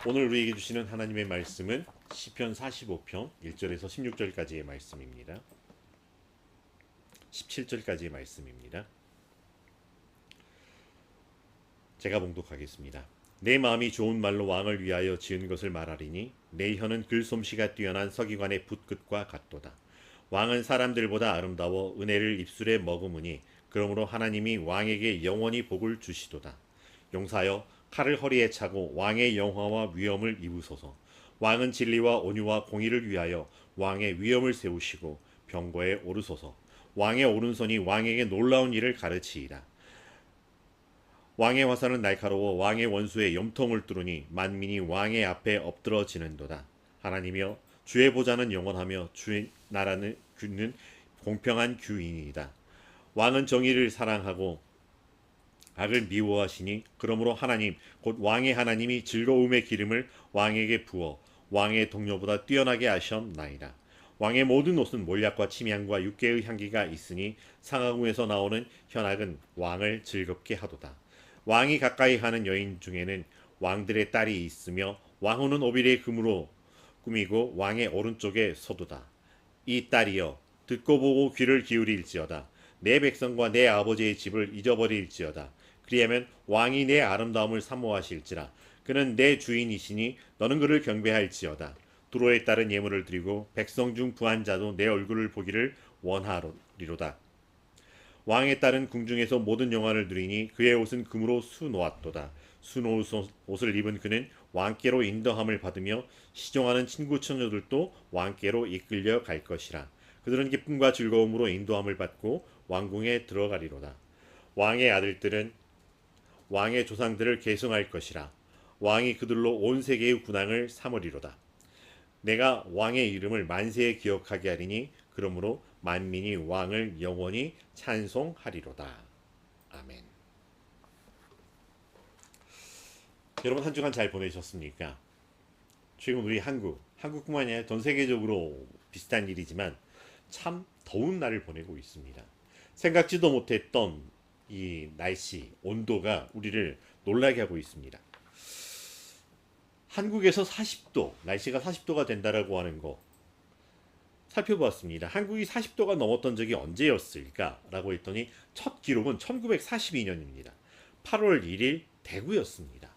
오늘 우리에게 주시는 하나님의 말씀은 시편 45편 1절에서 16절까지의 말씀입니다. 17절까지의 말씀입니다. 제가 봉독하겠습니다. 내 마음이 좋은 말로 왕을 위하여 지은 것을 말하리니 내 혀는 글솜씨가 뛰어난 서기관의 붓끝과 같도다. 왕은 사람들보다 아름다워 은혜를 입술에 머금으니 그러므로 하나님이 왕에게 영원히 복을 주시도다. 용사여 칼을 허리에 차고 왕의 영화와 위엄을 입으소서. 왕은 진리와 온유와 공의를 위하여 왕의 위엄을 세우시고 병거에 오르소서. 왕의 오른손이 왕에게 놀라운 일을 가르치이다. 왕의 화살은 날카로워 왕의 원수의 염통을 뚫으니 만민이 왕의 앞에 엎드러지는도다. 하나님이여 주의 보좌는 영원하며 주의 나라는 공평한 규인이다. 왕은 정의를 사랑하고 악을 미워하시니 그러므로 하나님 곧 왕의 하나님이 즐거움의 기름을 왕에게 부어 왕의 동료보다 뛰어나게 하셨나이다. 왕의 모든 옷은 몰약과 침향과 육개의 향기가 있으니 상하궁에서 나오는 현악은 왕을 즐겁게 하도다. 왕이 가까이 하는 여인 중에는 왕들의 딸이 있으며 왕후는 오빌의 금으로 꾸미고 왕의 오른쪽에 서도다. 이 딸이여 듣고 보고 귀를 기울일지어다. 내 백성과 내 아버지의 집을 잊어버릴지어다. 그리하면 왕이 내 아름다움을 사모하실지라. 그는 내 주인이시니 너는 그를 경배할지어다. 두로에 따른 예물을 드리고 백성 중 부한 자도 내 얼굴을 보기를 원하리로다. 왕에 따른 궁중에서 모든 영화를 누리니 그의 옷은 금으로 수놓았도다. 수놓은 옷을 입은 그는 왕께로 인도함을 받으며 시종하는 친구 처녀들도 왕께로 이끌려 갈 것이라. 그들은 기쁨과 즐거움으로 인도함을 받고 왕궁에 들어가리로다. 왕의 아들들은 왕의 조상들을 계승할 것이라. 왕이 그들로 온 세계의 군왕을 삼으리로다. 내가 왕의 이름을 만세에 기억하게 하리니 그러므로 만민이 왕을 영원히 찬송하리로다. 아멘. 여러분 한 주간 잘 보내셨습니까? 최근 우리 한국뿐만이 아니라 전 세계적으로 비슷한 일이지만 참 더운 날을 보내고 있습니다. 생각지도 못했던 이 날씨, 온도가 우리를 놀라게 하고 있습니다. 한국에서 40도, 날씨가 40도가 된다라고 하는 거 살펴보았습니다. 한국이 40도가 넘었던 적이 언제였을까라고 했더니 첫 기록은 1942년입니다. 8월 1일 대구였습니다.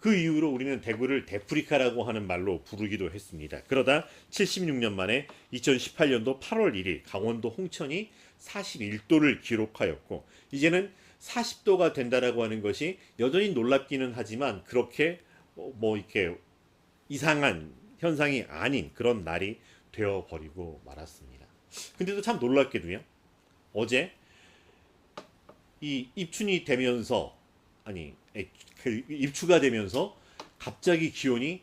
그 이후로 우리는 대구를 데프리카라고 하는 말로 부르기도 했습니다. 그러다 76년 만에 2018년도 8월 1일 강원도 홍천이 41도를 기록하였고 이제는 40도가 된다라고 하는 것이 여전히 놀랍기는 하지만 그렇게 이렇게 이상한 현상이 아닌 그런 날이 되어버리고 말았습니다. 근데도 참 놀랍게도요. 어제 이 입춘이 되면서 입추가 되면서 갑자기 기온이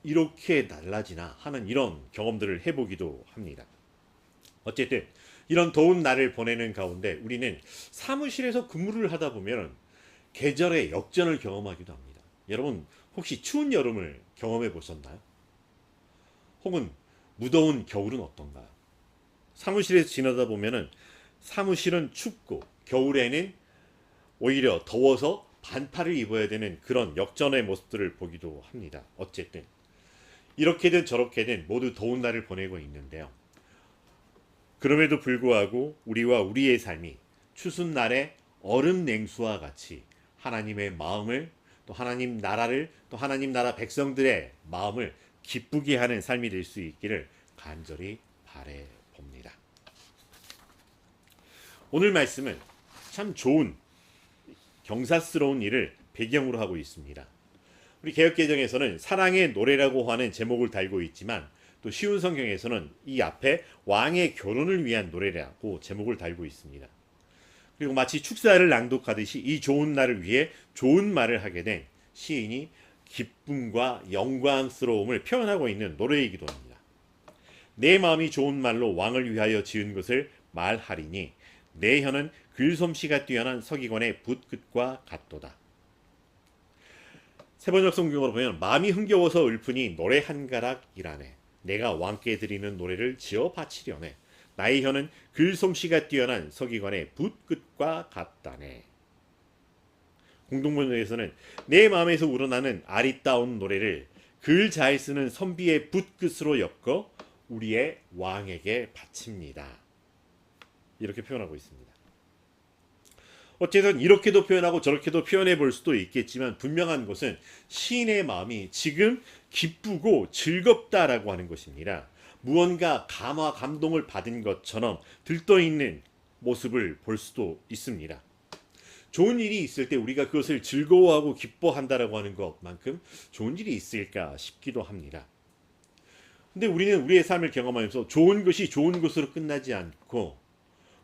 이렇게 달라지나 하는 이런 경험들을 해보기도 합니다. 어쨌든 이런 더운 날을 보내는 가운데 우리는 사무실에서 근무를 하다 보면 계절의 역전을 경험하기도 합니다. 여러분 혹시 추운 여름을 경험해 보셨나요? 혹은 무더운 겨울은 어떤가요? 사무실에서 지나다 보면은 사무실은 춥고 겨울에는 오히려 더워서 반팔을 입어야 되는 그런 역전의 모습들을 보기도 합니다. 어쨌든 이렇게든 저렇게든 모두 더운 날을 보내고 있는데요. 그럼에도 불구하고 우리와 우리의 삶이 추운 날의 얼음 냉수와 같이 하나님의 마음을 또 하나님 나라를 또 하나님 나라 백성들의 마음을 기쁘게 하는 삶이 될 수 있기를 간절히 바래 봅니다. 오늘 말씀은 참 좋은 경사스러운 일을 배경으로 하고 있습니다. 우리 개역개정에서는 사랑의 노래라고 하는 제목을 달고 있지만 또 쉬운 성경에서는 이 앞에 왕의 결혼을 위한 노래라고 제목을 달고 있습니다. 그리고 마치 축사를 낭독하듯이 이 좋은 날을 위해 좋은 말을 하게 된 시인이 기쁨과 영광스러움을 표현하고 있는 노래이기도 합니다. 내 마음이 좋은 말로 왕을 위하여 지은 것을 말하리니 내 혀는 글솜씨가 뛰어난 서기관의 붓끝과 같도다. 세번역 성경으로 보면 마음이 흥겨워서 읊으니 노래 한 가락이라네. 내가 왕께 드리는 노래를 지어 바치려네. 나의 혀는 글솜씨가 뛰어난 서기관의 붓끝과 같다네. 공동번역에서는 내 마음에서 우러나는 아리따운 노래를 글 잘 쓰는 선비의 붓끝으로 엮어 우리의 왕에게 바칩니다. 이렇게 표현하고 있습니다. 어쨌든 이렇게도 표현하고 저렇게도 표현해 볼 수도 있겠지만 분명한 것은 시인의 마음이 지금 기쁘고 즐겁다라고 하는 것입니다. 무언가 감화 감동을 받은 것처럼 들떠있는 모습을 볼 수도 있습니다. 좋은 일이 있을 때 우리가 그것을 즐거워하고 기뻐한다라고 하는 것만큼 좋은 일이 있을까 싶기도 합니다. 근데 우리는 우리의 삶을 경험하면서 좋은 것이 좋은 것으로 끝나지 않고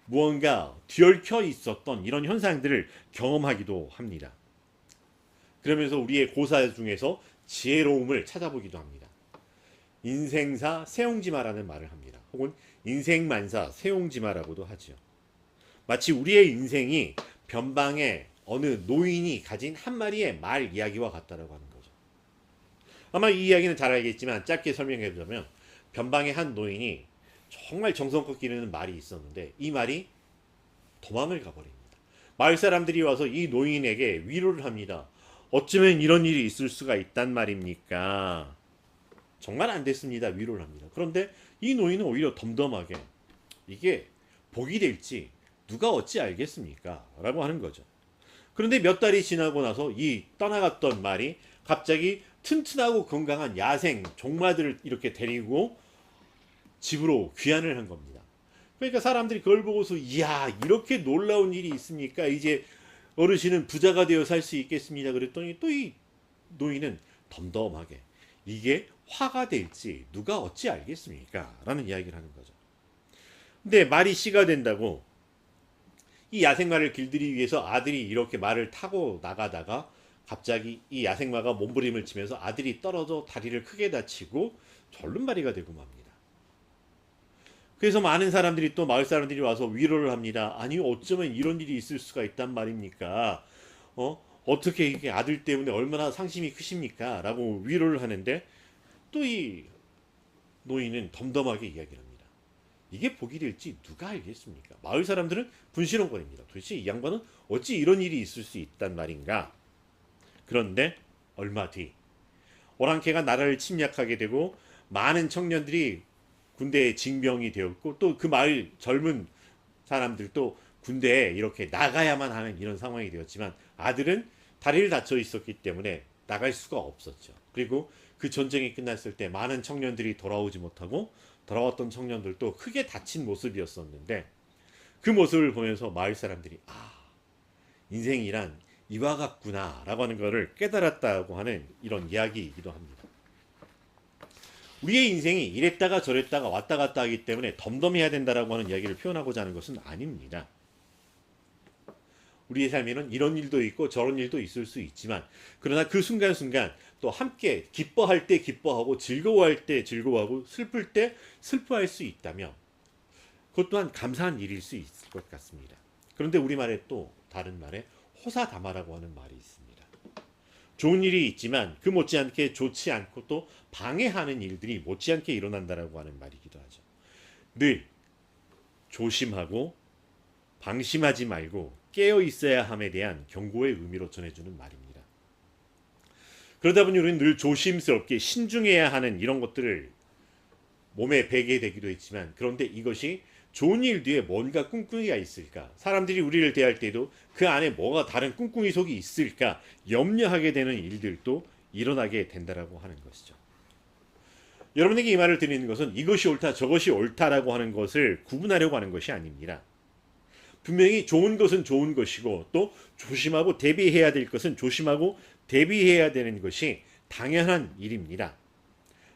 무언가 뒤얽혀 있었던 이런 현상들을 경험하기도 합니다. 그러면서 우리의 고사 중에서 지혜로움을 찾아보기도 합니다. 인생사 세옹지마라는 말을 합니다. 혹은 인생만사 세옹지마라고도 하죠. 마치 우리의 인생이 변방의 어느 노인이 가진 한 마리의 말 이야기와 같다라고 하는 거죠. 아마 이 이야기는 잘 알겠지만 짧게 설명해 보자면 변방의 한 노인이 정말 정성껏 기르는 말이 있었는데 이 말이 도망을 가버립니다. 마을 사람들이 와서 이 노인에게 위로를 합니다. 어쩌면 이런 일이 있을 수가 있단 말입니까? 정말 안 됐습니다. 위로를 합니다. 그런데 이 노인은 오히려 덤덤하게 이게 복이 될지 누가 어찌 알겠습니까? 라고 하는 거죠. 그런데 몇 달이 지나고 나서 이 떠나갔던 말이 갑자기 튼튼하고 건강한 야생 종마들을 이렇게 데리고 집으로 귀환을 한 겁니다. 그러니까 사람들이 그걸 보고서 이야 이렇게 놀라운 일이 있습니까? 이제 어르신은 부자가 되어 살 수 있겠습니다. 그랬더니 또 이 노인은 덤덤하게 이게 화가 될지 누가 어찌 알겠습니까? 라는 이야기를 하는 거죠. 근데 말이 씨가 된다고 이 야생마를 길들이기 위해서 아들이 이렇게 말을 타고 나가다가 갑자기 이 야생마가 몸부림을 치면서 아들이 떨어져 다리를 크게 다치고 절름발이가 되고 맙니다. 그래서 많은 사람들이 또 마을 사람들이 와서 위로를 합니다. 아니 어쩌면 이런 일이 있을 수가 있단 말입니까? 어떻게 이게 아들 때문에 얼마나 상심이 크십니까? 라고 위로를 하는데 또 이 노인은 덤덤하게 이야기를 합니다. 이게 복이 될지 누가 알겠습니까? 마을 사람들은 분시렁거립니다. 도대체 이 양반은 어찌 이런 일이 있을 수 있단 말인가? 그런데 얼마 뒤 오랑캐가 나라를 침략하게 되고 많은 청년들이 군대에 징병이 되었고 또 그 마을 젊은 사람들도 군대에 이렇게 나가야만 하는 이런 상황이 되었지만 아들은 다리를 다쳐 있었기 때문에 나갈 수가 없었죠. 그리고 그 전쟁이 끝났을 때 많은 청년들이 돌아오지 못하고 돌아왔던 청년들도 크게 다친 모습이었었는데 그 모습을 보면서 마을 사람들이 인생이란 이와 같구나 라고 하는 것을 깨달았다고 하는 이런 이야기이기도 합니다. 우리의 인생이 이랬다가 저랬다가 왔다 갔다 하기 때문에 덤덤해야 된다라고 하는 이야기를 표현하고자 하는 것은 아닙니다. 우리의 삶에는 이런 일도 있고 저런 일도 있을 수 있지만 그러나 그 순간순간 또 함께 기뻐할 때 기뻐하고 즐거워할 때 즐거워하고 슬플 때 슬퍼할 수 있다면 그것 또한 감사한 일일 수 있을 것 같습니다. 그런데 우리말에 또 다른 말에 호사다마라고 하는 말이 있습니다. 좋은 일이 있지만 그 못지않게 좋지 않고 또 방해하는 일들이 못지않게 일어난다라고 하는 말이기도 하죠. 늘 조심하고 방심하지 말고 깨어 있어야 함에 대한 경고의 의미로 전해주는 말입니다. 그러다 보니 우리는 늘 조심스럽게 신중해야 하는 이런 것들을 몸에 배게 되기도 했지만 그런데 이것이 좋은 일 뒤에 뭔가 꿍꿍이가 있을까? 사람들이 우리를 대할 때도 그 안에 뭐가 다른 꿍꿍이 속이 있을까? 염려하게 되는 일들도 일어나게 된다라고 하는 것이죠. 여러분에게 이 말을 드리는 것은 이것이 옳다 저것이 옳다라고 하는 것을 구분하려고 하는 것이 아닙니다. 분명히 좋은 것은 좋은 것이고 또 조심하고 대비해야 될 것은 조심하고 대비해야 되는 것이 당연한 일입니다.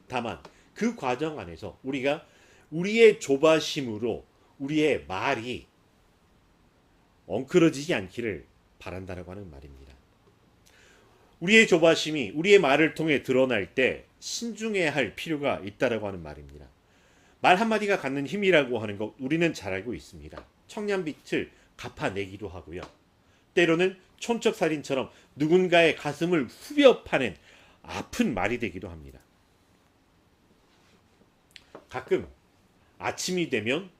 다만 그 과정 안에서 우리가 우리의 조바심으로 우리의 말이 엉클어지지 않기를 바란다라고 하는 말입니다. 우리의 조바심이 우리의 말을 통해 드러날 때 신중해야 할 필요가 있다라고 하는 말입니다. 말 한마디가 갖는 힘이라고 하는 것 우리는 잘 알고 있습니다. 청량빛을 갚아내기도 하고요. 때로는 촌척살인처럼 누군가의 가슴을 후벼 파는 아픈 말이 되기도 합니다. 가끔 아침이 되면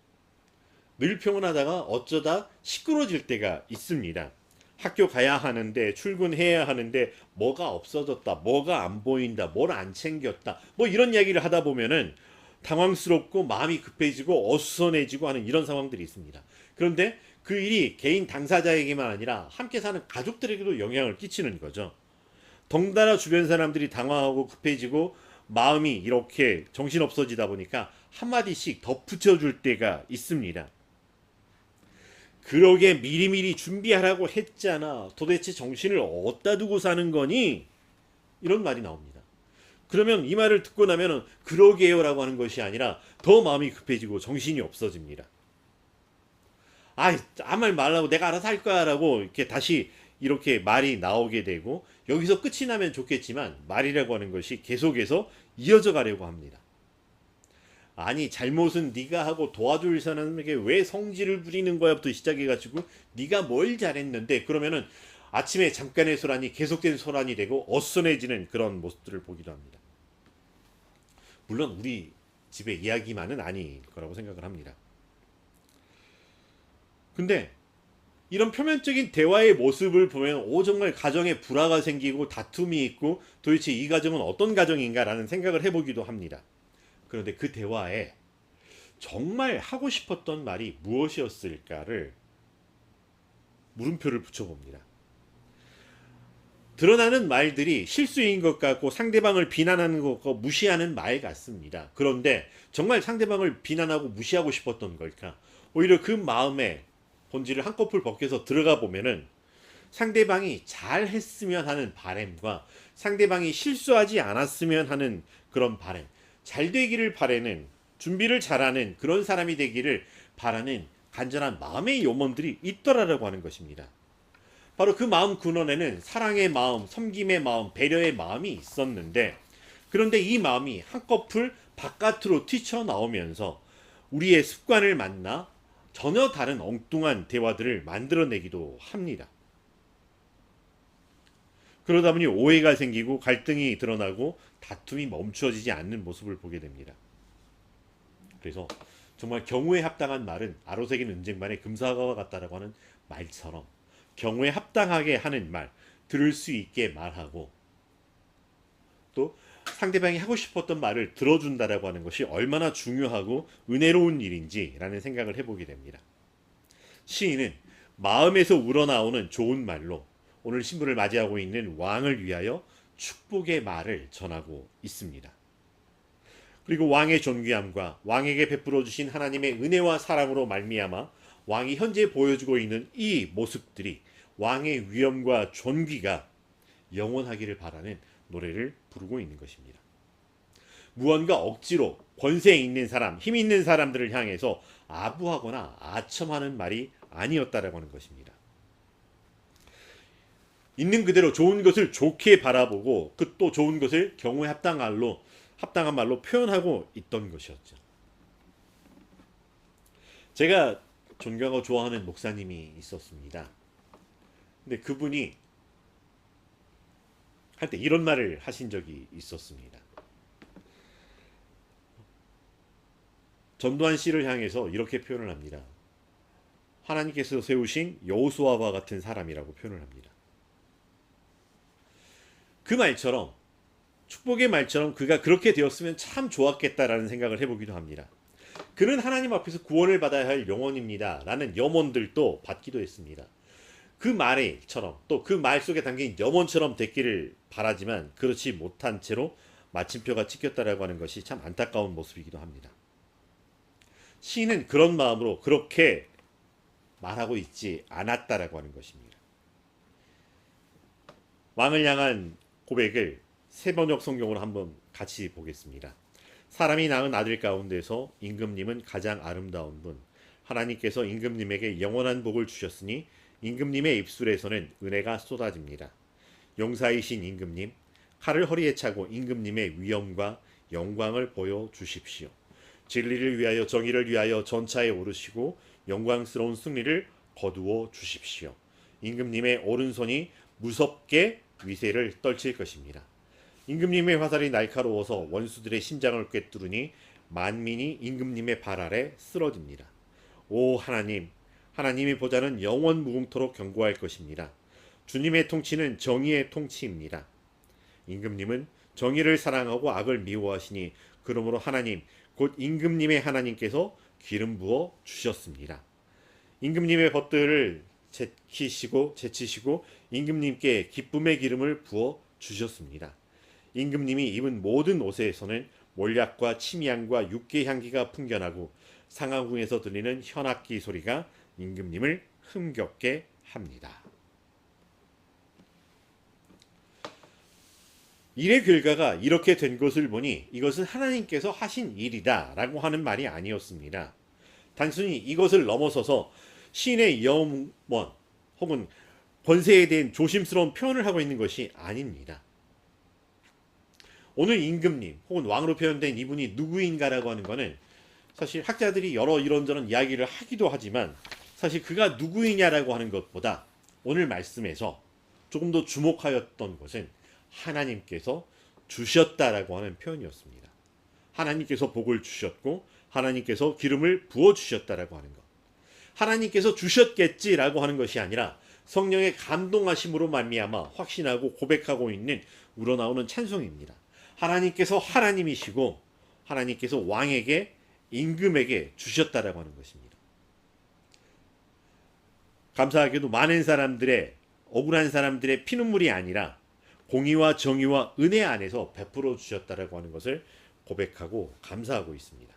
늘 평온하다가 어쩌다 시끄러질 때가 있습니다. 학교 가야 하는데 출근해야 하는데 뭐가 없어졌다, 뭐가 안 보인다, 뭘 안 챙겼다, 뭐 이런 이야기를 하다 보면은 당황스럽고 마음이 급해지고 어수선해지고 하는 이런 상황들이 있습니다. 그런데 그 일이 개인 당사자에게만 아니라 함께 사는 가족들에게도 영향을 끼치는 거죠. 덩달아 주변 사람들이 당황하고 급해지고 마음이 이렇게 정신없어지다 보니까 한마디씩 덧붙여줄 때가 있습니다. 그러게 미리미리 준비하라고 했잖아. 도대체 정신을 어디다 두고 사는 거니? 이런 말이 나옵니다. 그러면 이 말을 듣고 나면 그러게요라고 하는 것이 아니라 더 마음이 급해지고 정신이 없어집니다. 아무 말 말라고 내가 알아서 할 거야라고 이렇게 다시 이렇게 말이 나오게 되고 여기서 끝이 나면 좋겠지만 말이라고 하는 것이 계속해서 이어져 가려고 합니다. 아니 잘못은 네가 하고 도와줄 사람에게 왜 성질을 부리는 거야부터 시작해가지고 네가 뭘 잘했는데 그러면은 아침에 잠깐의 소란이 계속된 소란이 되고 어수선해지는 그런 모습들을 보기도 합니다. 물론 우리 집의 이야기만은 아닐 거라고 생각을 합니다. 근데 이런 표면적인 대화의 모습을 보면 정말 가정에 불화가 생기고 다툼이 있고 도대체 이 가정은 어떤 가정인가라는 생각을 해보기도 합니다. 그런데 그 대화에 정말 하고 싶었던 말이 무엇이었을까를 물음표를 붙여봅니다. 드러나는 말들이 실수인 것 같고 상대방을 비난하는 것 같고 무시하는 말 같습니다. 그런데 정말 상대방을 비난하고 무시하고 싶었던 걸까? 오히려 그 마음의 본질을 한꺼풀 벗겨서 들어가 보면은 상대방이 잘했으면 하는 바람과 상대방이 실수하지 않았으면 하는 그런 바람, 잘 되기를 바라는, 준비를 잘하는 그런 사람이 되기를 바라는 간절한 마음의 염원들이 있더라라고 하는 것입니다. 바로 그 마음 근원에는 사랑의 마음, 섬김의 마음, 배려의 마음이 있었는데 그런데 이 마음이 한꺼풀 바깥으로 튀쳐나오면서 우리의 습관을 만나 전혀 다른 엉뚱한 대화들을 만들어내기도 합니다. 그러다 보니 오해가 생기고 갈등이 드러나고 다툼이 멈추어지지 않는 모습을 보게 됩니다. 그래서 정말 경우에 합당한 말은 아로새긴 은쟁반의 금사과와 같다라고 하는 말처럼 경우에 합당하게 하는 말, 들을 수 있게 말하고 또 상대방이 하고 싶었던 말을 들어준다라고 하는 것이 얼마나 중요하고 은혜로운 일인지라는 생각을 해보게 됩니다. 시인은 마음에서 우러나오는 좋은 말로 오늘 신부를 맞이하고 있는 왕을 위하여 축복의 말을 전하고 있습니다. 그리고 왕의 존귀함과 왕에게 베풀어 주신 하나님의 은혜와 사랑으로 말미암아 왕이 현재 보여주고 있는 이 모습들이 왕의 위엄과 존귀가 영원하기를 바라는 노래를 부르고 있는 것입니다. 무언가 억지로 권세 있는 사람, 힘 있는 사람들을 향해서 아부하거나 아첨하는 말이 아니었다라고 하는 것입니다. 있는 그대로 좋은 것을 좋게 바라보고 그 또 좋은 것을 경우에 합당한 말로 표현하고 있던 것이었죠. 제가 존경하고 좋아하는 목사님이 있었습니다. 근데 그분이 한때 이런 말을 하신 적이 있었습니다. 전두환 씨를 향해서 이렇게 표현을 합니다. 하나님께서 세우신 여호수아와 같은 사람이라고 표현을 합니다. 그 말처럼 축복의 말처럼 그가 그렇게 되었으면 참 좋았겠다라는 생각을 해보기도 합니다. 그는 하나님 앞에서 구원을 받아야 할 영혼입니다 라는 염원들도 받기도 했습니다. 그 말처럼 또 그 말 속에 담긴 염원처럼 됐기를 바라지만 그렇지 못한 채로 마침표가 찍혔다라고 하는 것이 참 안타까운 모습이기도 합니다. 시인은 그런 마음으로 그렇게 말하고 있지 않았다라고 하는 것입니다. 왕을 향한 고백을 세번역 성경으로 한번 같이 보겠습니다. 사람이 낳은 아들 가운데서 임금님은 가장 아름다운 분, 하나님께서 임금님에게 영원한 복을 주셨으니 임금님의 입술에서는 은혜가 쏟아집니다. 용사이신 임금님, 칼을 허리에 차고 임금님의 위엄과 영광을 보여주십시오. 진리를 위하여 정의를 위하여 전차에 오르시고 영광스러운 승리를 거두어 주십시오. 임금님의 오른손이 무섭게 위세를 떨칠 것입니다. 임금님의 화살이 날카로워서 원수들의 심장을 꿰뚫으니 만민이 임금님의 발 아래 쓰러집니다. 오 하나님, 하나님의 보좌는 영원 무궁토록 견고할 것입니다. 주님의 통치는 정의의 통치입니다. 임금님은 정의를 사랑하고 악을 미워하시니 그러므로 하나님 곧 임금님의 하나님께서 기름 부어 주셨습니다. 임금님의 벗들을 제치시고 임금님께 기쁨의 기름을 부어 주셨습니다. 임금님이 입은 모든 옷에서는 몰약과 침향과 육개 향기가 풍겨나고 상하궁에서 들리는 현악기 소리가 임금님을 흥겹게 합니다. 일의 결과가 이렇게 된 것을 보니 이것은 하나님께서 하신 일이다 라고 하는 말이 아니었습니다. 단순히 이것을 넘어서서 신의 염원 혹은 권세에 대한 조심스러운 표현을 하고 있는 것이 아닙니다. 오늘 임금님 혹은 왕으로 표현된 이분이 누구인가라고 하는 것은 사실 학자들이 여러 이런저런 이야기를 하기도 하지만 사실 그가 누구이냐라고 하는 것보다 오늘 말씀에서 조금 더 주목하였던 것은 하나님께서 주셨다라고 하는 표현이었습니다. 하나님께서 복을 주셨고 하나님께서 기름을 부어 주셨다라고 하는 것. 하나님께서 주셨겠지라고 하는 것이 아니라 성령의 감동하심으로 말미암아 확신하고 고백하고 있는 우러나오는 찬송입니다. 하나님께서 하나님이시고 하나님께서 왕에게 임금에게 주셨다라고 하는 것입니다. 감사하게도 많은 사람들의 억울한 사람들의 피눈물이 아니라 공의와 정의와 은혜 안에서 베풀어 주셨다라고 하는 것을 고백하고 감사하고 있습니다.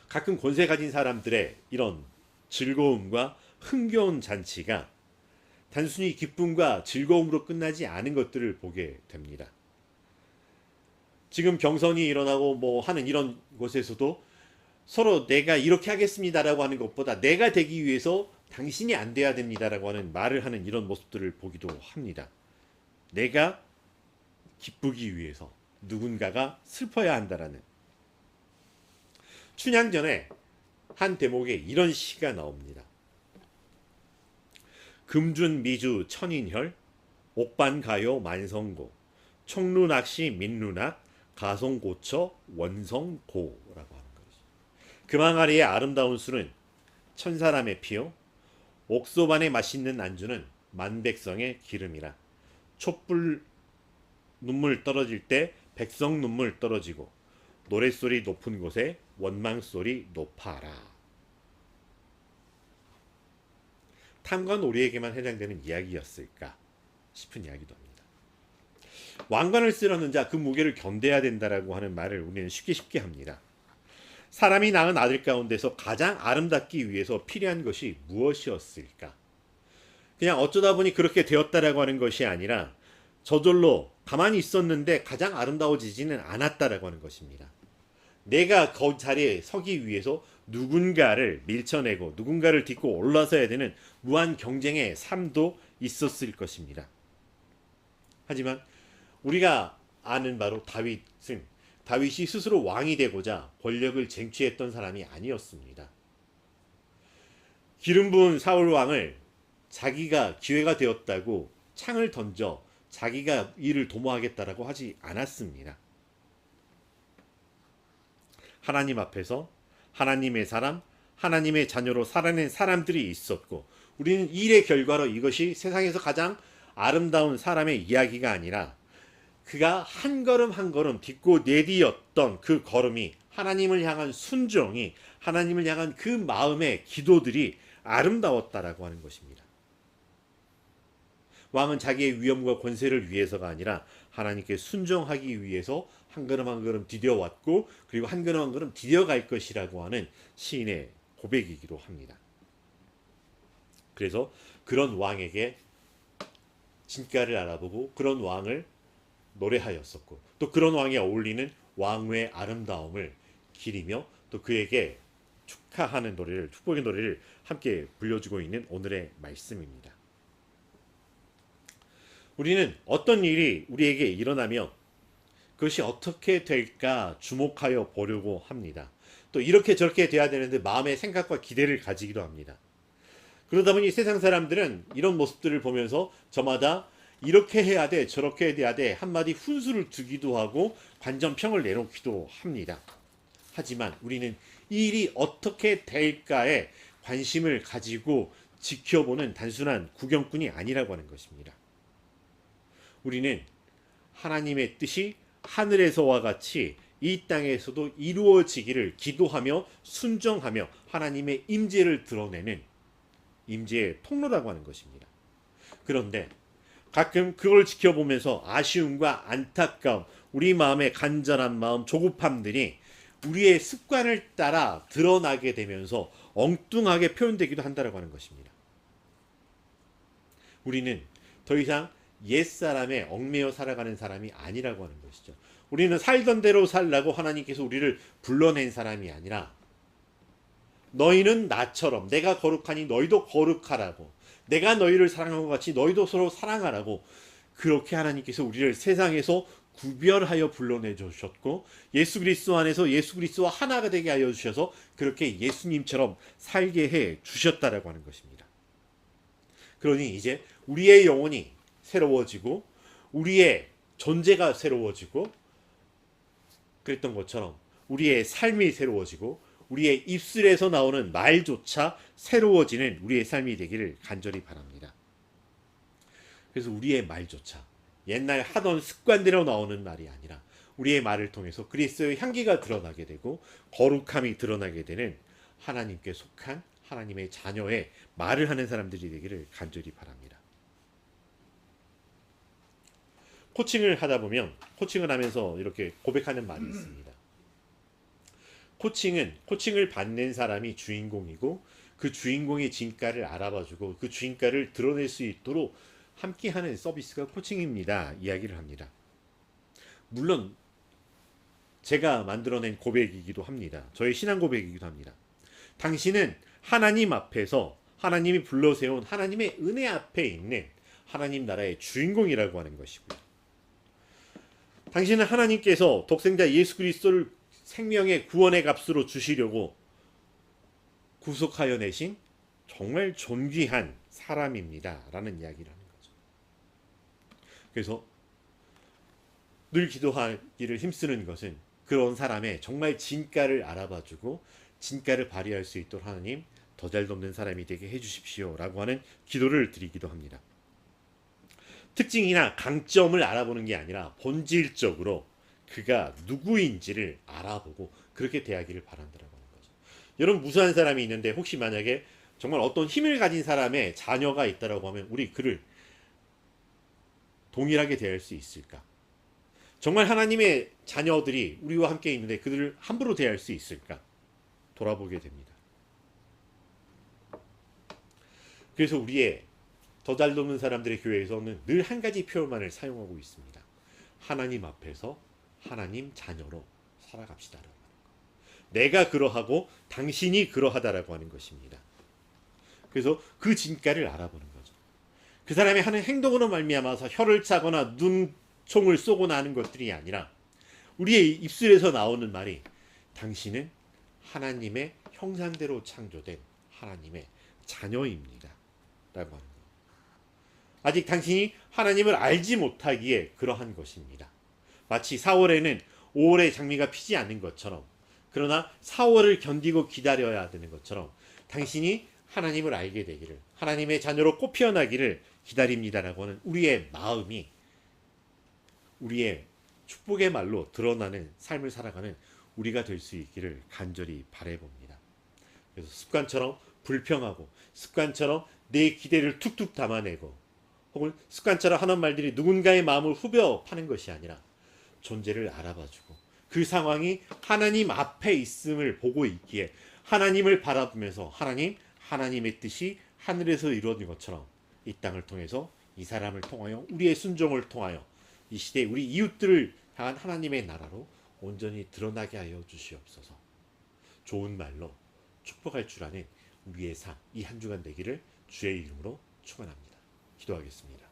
가끔 권세 가진 사람들의 이런 즐거움과 흥겨운 잔치가 단순히 기쁨과 즐거움으로 끝나지 않은 것들을 보게 됩니다. 지금 경선이 일어나고 하는 이런 곳에서도 서로 내가 이렇게 하겠습니다라고 하는 것보다 내가 되기 위해서 당신이 안 돼야 됩니다라고 하는 말을 하는 이런 모습들을 보기도 합니다. 내가 기쁘기 위해서 누군가가 슬퍼야 한다라는. 춘향전에 한 대목에 이런 시가 나옵니다. 금준미주 천인혈 옥반가요 만성고 총루낙시 민루낙 가송고처 원성고라고 하는 거죠. 금항아리의 아름다운 술은 천사람의 피요 옥소반의 맛있는 안주는 만백성의 기름이라. 촛불 눈물 떨어질 때 백성 눈물 떨어지고 노랫소리 높은 곳에 원망소리 높아라. 탐과 놀이에게만 해당되는 이야기였을까 싶은 이야기도 합니다. 왕관을 쓰려는 자 그 무게를 견뎌야 된다라고 하는 말을 우리는 쉽게 합니다. 사람이 낳은 아들 가운데서 가장 아름답기 위해서 필요한 것이 무엇이었을까? 그냥 어쩌다 보니 그렇게 되었다라고 하는 것이 아니라 저절로 가만히 있었는데 가장 아름다워지지는 않았다라고 하는 것입니다. 내가 그 자리에 서기 위해서 누군가를 밀쳐내고 누군가를 딛고 올라서야 되는 무한 경쟁의 삶도 있었을 것입니다. 하지만 우리가 아는 바로 다윗이 스스로 왕이 되고자 권력을 쟁취했던 사람이 아니었습니다. 기름 부은 사울 왕을 자기가 기회가 되었다고 창을 던져 자기가 이를 도모하겠다라고 하지 않았습니다. 하나님 앞에서 하나님의 사람, 하나님의 자녀로 살아낸 사람들이 있었고 우리는 일의 결과로 이것이 세상에서 가장 아름다운 사람의 이야기가 아니라 그가 한 걸음 한 걸음 딛고 내디뎠던 그 걸음이 하나님을 향한 순종이 하나님을 향한 그 마음의 기도들이 아름다웠다라고 하는 것입니다. 왕은 자기의 위엄과 권세를 위해서가 아니라 하나님께 순종하기 위해서 한 걸음 한 걸음 디뎌왔고 그리고 한 걸음 한 걸음 디뎌갈 것이라고 하는 시인의 고백이기도 합니다. 그래서 그런 왕에게 진가를 알아보고 그런 왕을 노래하였었고 또 그런 왕에 어울리는 왕의 아름다움을 기리며 또 그에게 축하하는 노래를 축복의 노래를 함께 불려주고 있는 오늘의 말씀입니다. 우리는 어떤 일이 우리에게 일어나면 그것이 어떻게 될까 주목하여 보려고 합니다. 또 이렇게 저렇게 돼야 되는데 마음의 생각과 기대를 가지기도 합니다. 그러다 보니 세상 사람들은 이런 모습들을 보면서 저마다 이렇게 해야 돼 저렇게 해야 돼 한마디 훈수를 두기도 하고 관전평을 내놓기도 합니다. 하지만 우리는 이 일이 어떻게 될까에 관심을 가지고 지켜보는 단순한 구경꾼이 아니라고 하는 것입니다. 우리는 하나님의 뜻이 하늘에서와 같이 이 땅에서도 이루어지기를 기도하며 순종하며 하나님의 임재를 드러내는 임재의 통로라고 하는 것입니다. 그런데 가끔 그걸 지켜보면서 아쉬움과 안타까움, 우리 마음의 간절한 마음, 조급함들이 우리의 습관을 따라 드러나게 되면서 엉뚱하게 표현되기도 한다고 하는 것입니다. 우리는 더 이상 옛사람에 얽매여 살아가는 사람이 아니라고 하는 것이죠. 우리는 살던 대로 살라고 하나님께서 우리를 불러낸 사람이 아니라 너희는 나처럼 내가 거룩하니 너희도 거룩하라고, 내가 너희를 사랑한 것 같이 너희도 서로 사랑하라고, 그렇게 하나님께서 우리를 세상에서 구별하여 불러내 주셨고 예수 그리스도 안에서 예수 그리스도와 하나가 되게 하여 주셔서 그렇게 예수님처럼 살게 해 주셨다라고 하는 것입니다. 그러니 이제 우리의 영혼이 새로워지고 우리의 존재가 새로워지고 그랬던 것처럼 우리의 삶이 새로워지고 우리의 입술에서 나오는 말조차 새로워지는 우리의 삶이 되기를 간절히 바랍니다. 그래서 우리의 말조차 옛날 하던 습관대로 나오는 말이 아니라 우리의 말을 통해서 그리스도의 향기가 드러나게 되고 거룩함이 드러나게 되는 하나님께 속한 하나님의 자녀의 말을 하는 사람들이 되기를 간절히 바랍니다. 코칭을 하다 보면 코칭을 하면서 이렇게 고백하는 말이 있습니다. 코칭을 받는 사람이 주인공이고 그 주인공의 진가를 알아봐주고 그 진가를 드러낼 수 있도록 함께하는 서비스가 코칭입니다. 이야기를 합니다. 물론 제가 만들어낸 고백이기도 합니다. 저의 신앙 고백이기도 합니다. 당신은 하나님 앞에서 하나님이 불러세운 하나님의 은혜 앞에 있는 하나님 나라의 주인공이라고 하는 것이고요. 당신은 하나님께서 독생자 예수 그리스도를 생명의 구원의 값으로 주시려고 구속하여 내신 정말 존귀한 사람입니다. 라는 이야기를 합니다. 그래서 늘 기도하기를 힘쓰는 것은 그런 사람의 정말 진가를 알아봐주고 진가를 발휘할 수 있도록 하나님 더잘돕는 사람이 되게 해주십시오 라고 하는 기도를 드리기도 합니다. 특징이나 강점을 알아보는 게 아니라 본질적으로 그가 누구인지를 알아보고 그렇게 대하기를 바란다라고 하는 거죠. 여러분 무수한 사람이 있는데 혹시 만약에 정말 어떤 힘을 가진 사람의 자녀가 있다라고 하면 우리 그를 동일하게 대할 수 있을까? 정말 하나님의 자녀들이 우리와 함께 있는데 그들을 함부로 대할 수 있을까? 돌아보게 됩니다. 그래서 우리의 더 잘 돕는 사람들의 교회에서는 늘 한 가지 표현만을 사용하고 있습니다. 하나님 앞에서 하나님 자녀로 살아갑시다라고 하는 것. 내가 그러하고 당신이 그러하다라고 하는 것입니다. 그래서 그 진가를 알아보는 거죠. 그 사람이 하는 행동으로 말미암아서 혀를 차거나 눈총을 쏘거나 하는 것들이 아니라 우리의 입술에서 나오는 말이 당신은 하나님의 형상대로 창조된 하나님의 자녀입니다 라고 하는 것. 아직 당신이 하나님을 알지 못하기에 그러한 것입니다. 마치 4월에는 5월의 장미가 피지 않는 것처럼, 그러나 4월을 견디고 기다려야 되는 것처럼 당신이 하나님을 알게 되기를, 하나님의 자녀로 꽃 피어나기를 기다립니다라고 하는 우리의 마음이 우리의 축복의 말로 드러나는 삶을 살아가는 우리가 될 수 있기를 간절히 바라봅니다. 그래서 습관처럼 불평하고 습관처럼 내 기대를 툭툭 담아내고 혹은 습관처럼 하는 말들이 누군가의 마음을 후벼 파는 것이 아니라 존재를 알아봐주고 그 상황이 하나님 앞에 있음을 보고 있기에 하나님을 바라보면서 하나님의 뜻이 하늘에서 이루어진 것처럼 이 땅을 통해서 이 사람을 통하여 우리의 순종을 통하여 이 시대에 우리 이웃들을 향한 하나님의 나라로 온전히 드러나게 하여 주시옵소서. 좋은 말로 축복할 줄 아는 우리의 삶, 이 한 주간 되기를 주의 이름으로 축원합니다. 기도하겠습니다.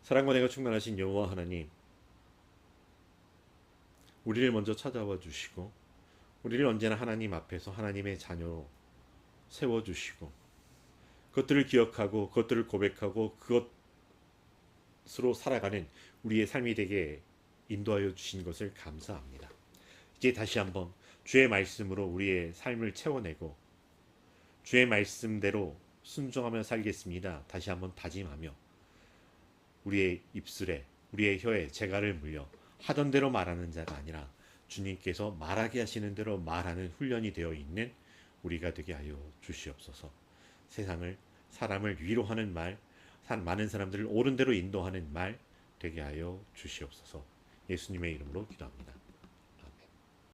사랑과 은혜가 충만하신 여호와 하나님, 우리를 먼저 찾아와 주시고 우리를 언제나 하나님 앞에서 하나님의 자녀로 세워주시고 그것들을 기억하고 그것들을 고백하고 그것으로 살아가는 우리의 삶이 되게 인도하여 주신 것을 감사합니다. 이제 다시 한번 주의 말씀으로 우리의 삶을 채워내고 주의 말씀대로 순종하며 살겠습니다. 다시 한번 다짐하며 우리의 입술에 우리의 혀에 재갈을 물려 하던 대로 말하는 자가 아니라 주님께서 말하게 하시는 대로 말하는 훈련이 되어 있는 우리가 되게 하여 주시옵소서. 세상을 사람을 위로하는 말, 많은 사람들을 옳은 대로 인도하는 말 되게 하여 주시옵소서. 예수님의 이름으로 기도합니다.